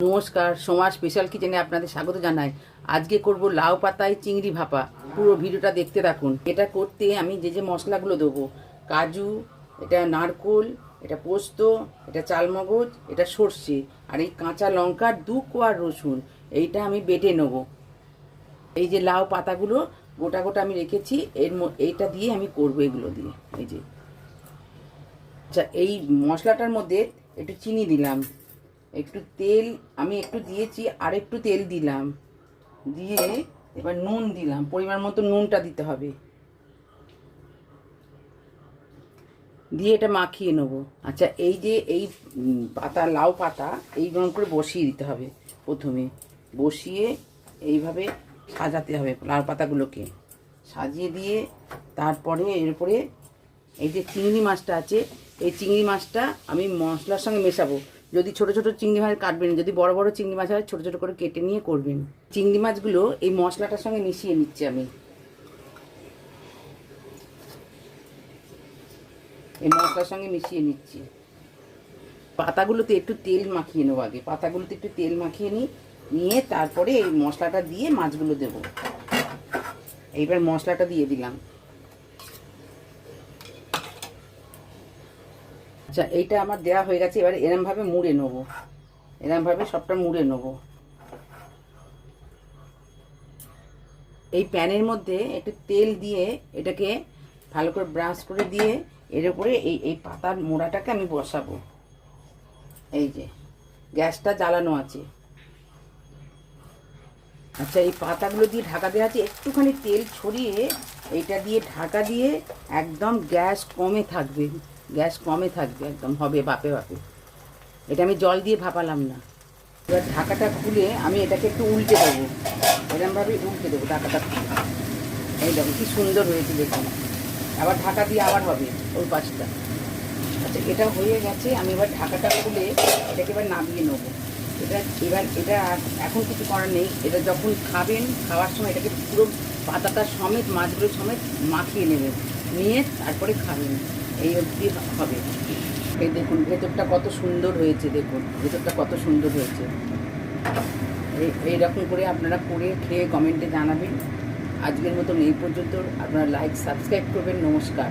নমস্কার, সোমা স্পেশাল কিচেনে আপনাদের স্বাগত জানাই। আজকে করব লাউ পাতায় চিংড়ি ভাপা। পুরো ভিডিওটা দেখতে থাকুন। এটা করতে আমি যে যে মশলাগুলো দেবো, কাজু, এটা নারকোল, এটা পোস্ত, এটা চালমগজ, এটা সর্ষে, আর এই কাঁচা লঙ্কা, 2 কোয়া রসুন, এইটা আমি বেটে নেব। এই যে লাউ পাতাগুলো গোটা গোটা আমি রেখেছি, এইটা দিয়ে আমি করবো, এগুলো দিয়ে। এই যে আচ্ছা, এই মশলাটার মধ্যে একটু চিনি দিলাম, একটু তেল আমি একটু দিয়েছি, আর একটু তেল দিলাম, দিয়ে এবার নুন দিলাম, পরিমাণ মতো নুনটা দিতে হবে, দিয়ে এটা মাখিয়ে নেব। আচ্ছা, এই যে এই পাতা, লাউ পাতা এইরকম করে বসিয়ে দিতে হবে। প্রথমে বসিয়ে এইভাবে সাজাতে হবে লাউ পাতাগুলোকে, সাজিয়ে দিয়ে তারপরে এর উপরে এই যে চিংড়ি মাছটা আছে, এই চিংড়ি মাছটা আমি মশলার সঙ্গে মেশাবো। যদি ছোট ছোট চিংড়ি মাছ কাটবেন, যদি বড় বড় চিংড়ি মাছ হয় ছোট ছোট করে কেটে নিয়ে করবেন। চিংড়ি মাছগুলো এই মশলাটার সঙ্গে মিশিয়ে নিচ্ছি আমি, এই মশলার সঙ্গে মিশিয়ে নিচ্ছি। পাতাগুলোতে একটু তেল মাখিয়ে নেবো আগে, পাতাগুলোতে একটু তেল মাখিয়ে নিয়ে তারপরে এই মশলাটা দিয়ে মাছগুলো দেব। এইবার মশলাটা দিয়ে দিলাম। আচ্ছা, এইটা আমার দেওয়া হয়ে গেছে। এবার এরমভাবে মুড়ে নেবো, এরমভাবে সবটা মুড়ে নেবো। এই প্যানের মধ্যে একটু তেল দিয়ে এটাকে ভালো করে ব্রাশ করে দিয়ে এর উপরে এই পাতার মোড়াটাকে আমি বসাবো। এই যে গ্যাসটা জ্বালানো আছে। আচ্ছা, এই পাতাগুলো দিয়ে ঢাকা দেওয়া আছে, একটুখানি তেল ছড়িয়ে এইটা দিয়ে ঢাকা দিয়ে একদম গ্যাস কমে থাকবে, গ্যাস কমে থাকবে, একদম হবে বাপে বাপে। এটা আমি জল দিয়ে ভাপালাম না। এবার ঢাকাটা খুলে আমি এটাকে একটু উল্টে দেবো, এরকমভাবে উল্টে দেবো ঢাকাটা খুলে। এই দেখো কি সুন্দর হয়েছে দেখুন। আবার ঢাকা দিয়ে আবার হবে ওই পাশটা। আচ্ছা, এটা হয়ে গেছে। আমি এবার ঢাকাটা খুলে এটাকে এবার নামিয়ে নেবো। এটা এখন কিছু করার নেই। এটা যখন খাবেন, খাওয়ার সময় এটাকে পুরো পাতাটা সমেত, মাছগুলো সমেত মাখিয়ে নেবেন, নিয়ে তারপরে খাবেন। এই অবধি হবে। এই দেখুন ভেতরটা কত সুন্দর হয়েছে, দেখুন ভেতরটা কত সুন্দর হয়েছে। এইরকম করে আপনারা করে খেয়ে কমেন্টে জানাবেন। আজকের মতন এই পর্যন্ত। আপনারা লাইক সাবস্ক্রাইব করবেন। নমস্কার।